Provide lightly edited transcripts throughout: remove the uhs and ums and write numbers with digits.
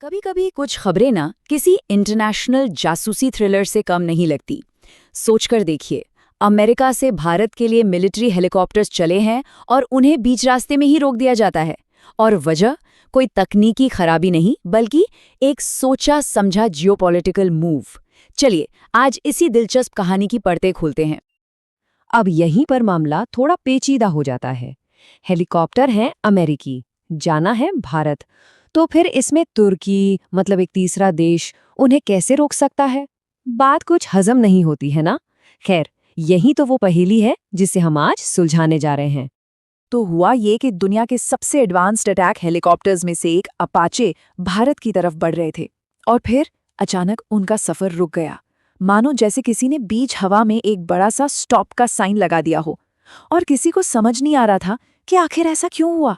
कभी कभी कुछ खबरें ना किसी इंटरनेशनल जासूसी थ्रिलर से कम नहीं लगती। सोचकर देखिए, अमेरिका से भारत के लिए मिलिट्री हेलीकॉप्टर्स चले हैं और उन्हें बीच रास्ते में ही रोक दिया जाता है। और वजह कोई तकनीकी खराबी नहीं, बल्कि एक सोचा समझा जियोपॉलिटिकल मूव। चलिए आज इसी दिलचस्प कहानी की परतें खोलते हैं। अब यहीं पर मामला थोड़ा पेचीदा हो जाता है। हेलीकॉप्टर हैं अमेरिकी, जाना है भारत, तो फिर इसमें तुर्की मतलब एक तीसरा देश उन्हें कैसे रोक सकता है? बात कुछ हजम नहीं होती है ना। खैर, यही तो वो पहेली है जिसे हम आज सुलझाने जा रहे हैं। तो हुआ ये कि दुनिया के सबसे एडवांस्ड अटैक हेलीकॉप्टर्स में से एक अपाचे भारत की तरफ बढ़ रहे थे, और फिर अचानक उनका सफर रुक गया। मानो जैसे किसी ने बीच हवा में एक बड़ा सा स्टॉप का साइन लगा दिया हो, और किसी को समझ नहीं आ रहा था कि आखिर ऐसा क्यों हुआ।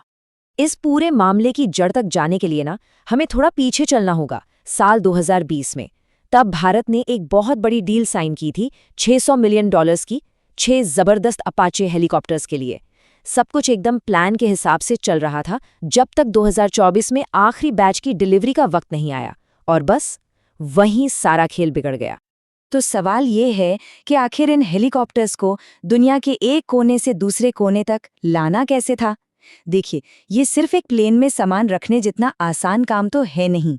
इस पूरे मामले की जड़ तक जाने के लिए ना हमें थोड़ा पीछे चलना होगा, साल 2020 में। तब भारत ने एक बहुत बड़ी डील साइन की थी, $600 मिलियन की, 6 जबरदस्त अपाचे हेलीकॉप्टर्स के लिए। सब कुछ एकदम प्लान के हिसाब से चल रहा था, जब तक 2024 में आखिरी बैच की डिलीवरी का वक्त नहीं आया, और बस वहीं सारा खेल बिगड़ गया। तो सवाल ये है कि आखिर इन हेलीकॉप्टर्स को दुनिया के एक कोने से दूसरे कोने तक लाना कैसे था? देखिए, ये सिर्फ एक प्लेन में सामान रखने जितना आसान काम तो है नहीं।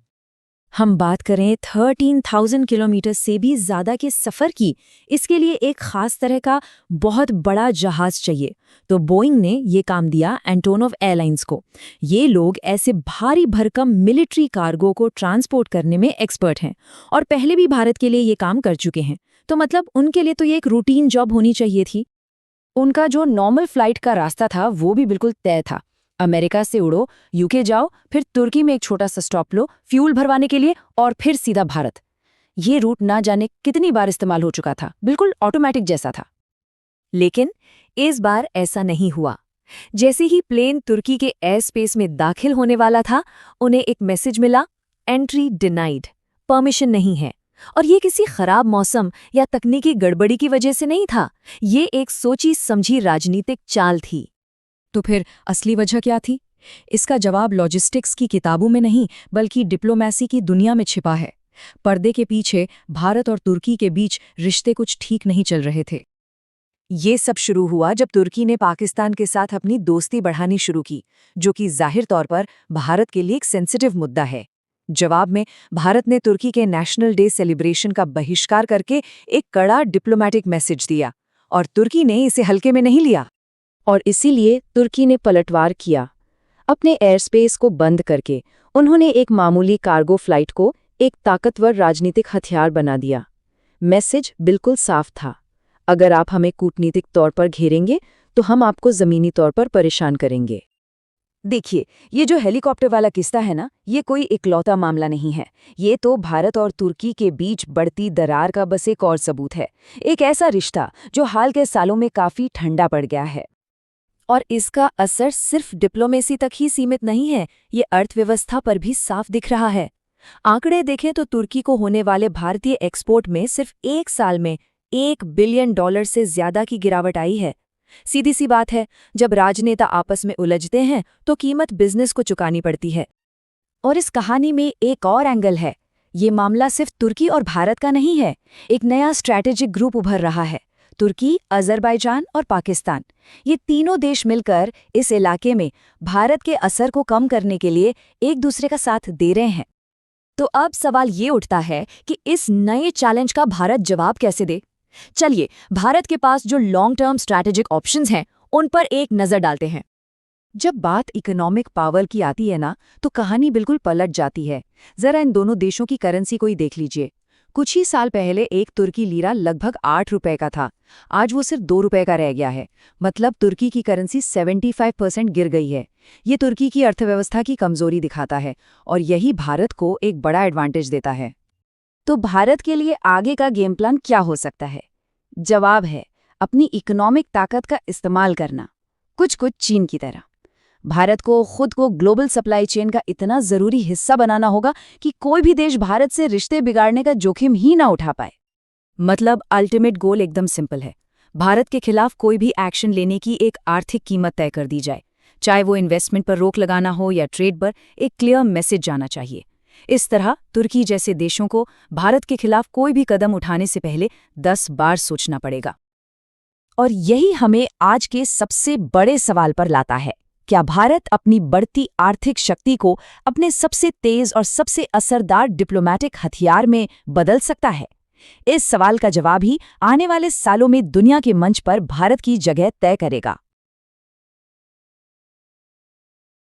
हम बात करें 13,000 किलोमीटर से भी ज्यादा के सफर की। इसके लिए एक खास तरह का बहुत बड़ा जहाज चाहिए। तो बोइंग ने ये काम दिया एंटोनोव एयरलाइंस को। ये लोग ऐसे भारी भरकम मिलिट्री कार्गो को ट्रांसपोर्ट करने में एक्सपर्ट हैं, और पहले भी भारत के लिए ये काम कर चुके हैं। तो मतलब उनके लिए तो ये एक रूटीन जॉब होनी चाहिए थी। उनका जो नॉर्मल फ्लाइट का रास्ता था वो भी बिल्कुल तय था। अमेरिका से उड़ो, यूके जाओ, फिर तुर्की में एक छोटा सा स्टॉप लो फ्यूल भरवाने के लिए, और फिर सीधा भारत। ये रूट ना जाने कितनी बार इस्तेमाल हो चुका था, बिल्कुल ऑटोमेटिक जैसा था। लेकिन इस बार ऐसा नहीं हुआ। जैसे ही प्लेन तुर्की के एयर स्पेस में दाखिल होने वाला था, उन्हें एक मैसेज मिला, एंट्री डिनाइड, परमिशन नहीं है। और ये किसी खराब मौसम या तकनीकी गड़बड़ी की वजह से नहीं था, ये एक सोची समझी राजनीतिक चाल थी। तो फिर असली वजह क्या थी? इसका जवाब लॉजिस्टिक्स की किताबों में नहीं, बल्कि डिप्लोमेसी की दुनिया में छिपा है। पर्दे के पीछे भारत और तुर्की के बीच रिश्ते कुछ ठीक नहीं चल रहे थे। ये सब शुरू हुआ जब तुर्की ने पाकिस्तान के साथ अपनी दोस्ती बढ़ानी शुरू की, जो कि जाहिर तौर पर भारत के लिए एक सेंसिटिव मुद्दा है। जवाब में भारत ने तुर्की के नेशनल डे सेलिब्रेशन का बहिष्कार करके एक कड़ा डिप्लोमेटिक मैसेज दिया, और तुर्की ने इसे हल्के में नहीं लिया। और इसीलिए तुर्की ने पलटवार किया। अपने एयर स्पेस को बंद करके उन्होंने एक मामूली कार्गो फ्लाइट को एक ताकतवर राजनीतिक हथियार बना दिया। मैसेज बिल्कुल साफ था, अगर आप हमें कूटनीतिक तौर पर घेरेंगे तो हम आपको ज़मीनी तौर पर परेशान करेंगे। देखिए, ये जो हेलीकॉप्टर वाला किस्सा है ना, ये कोई इकलौता मामला नहीं है। ये तो भारत और तुर्की के बीच बढ़ती दरार का बस एक और सबूत है। एक ऐसा रिश्ता जो हाल के सालों में काफ़ी ठंडा पड़ गया है। और इसका असर सिर्फ डिप्लोमेसी तक ही सीमित नहीं है, ये अर्थव्यवस्था पर भी साफ दिख रहा है। आंकड़े देखें तो तुर्की को होने वाले भारतीय एक्सपोर्ट में सिर्फ एक साल में $1 बिलियन से ज्यादा की गिरावट आई है। सीधी सी बात है, जब राजनेता आपस में उलझते हैं तो कीमत बिजनेस को चुकानी पड़ती है। और इस कहानी में एक और एंगल है। ये मामला सिर्फ तुर्की और भारत का नहीं है, एक नया स्ट्रैटेजिक ग्रुप उभर रहा है। तुर्की, अजरबैजान और पाकिस्तान, ये तीनों देश मिलकर इस इलाके में भारत के असर को कम करने के लिए एक दूसरे का साथ दे रहे हैं। तो अब सवाल ये उठता है कि इस नए चैलेंज का भारत जवाब कैसे दे? चलिए, भारत के पास जो लॉन्ग टर्म स्ट्रैटेजिक ऑप्शंस हैं, उन पर एक नज़र डालते हैं। जब बात इकोनॉमिक पावर की आती है ना, तो कहानी बिल्कुल पलट जाती है। जरा इन दोनों देशों की करेंसी को ही देख लीजिए। कुछ ही साल पहले एक तुर्की लीरा लगभग ₹8 का था, आज वो सिर्फ ₹2 का रह गया है। मतलब तुर्की की करेंसी 75% गिर गई है। ये तुर्की की अर्थव्यवस्था की कमजोरी दिखाता है, और यही भारत को एक बड़ा एडवांटेज देता है। तो भारत के लिए आगे का गेम प्लान क्या हो सकता है? जवाब है अपनी इकोनॉमिक ताकत का इस्तेमाल करना, कुछ चीन की तरह। भारत को खुद को ग्लोबल सप्लाई चेन का इतना जरूरी हिस्सा बनाना होगा कि कोई भी देश भारत से रिश्ते बिगाड़ने का जोखिम ही ना उठा पाए। मतलब अल्टीमेट गोल एकदम सिंपल है, भारत के खिलाफ कोई भी एक्शन लेने की एक आर्थिक कीमत तय कर दी जाए, चाहे वो इन्वेस्टमेंट पर रोक लगाना हो या ट्रेड पर। एक क्लियर मैसेज जाना चाहिए इस तरह तुर्की जैसे देशों को भारत के खिलाफ कोई भी कदम उठाने से पहले 10 बार सोचना पड़ेगा। और यही हमें आज के सबसे बड़े सवाल पर लाता है, क्या भारत अपनी बढ़ती आर्थिक शक्ति को अपने सबसे तेज और सबसे असरदार डिप्लोमैटिक हथियार में बदल सकता है? इस सवाल का जवाब ही आने वाले सालों में दुनिया के मंच पर भारत की जगह तय करेगा।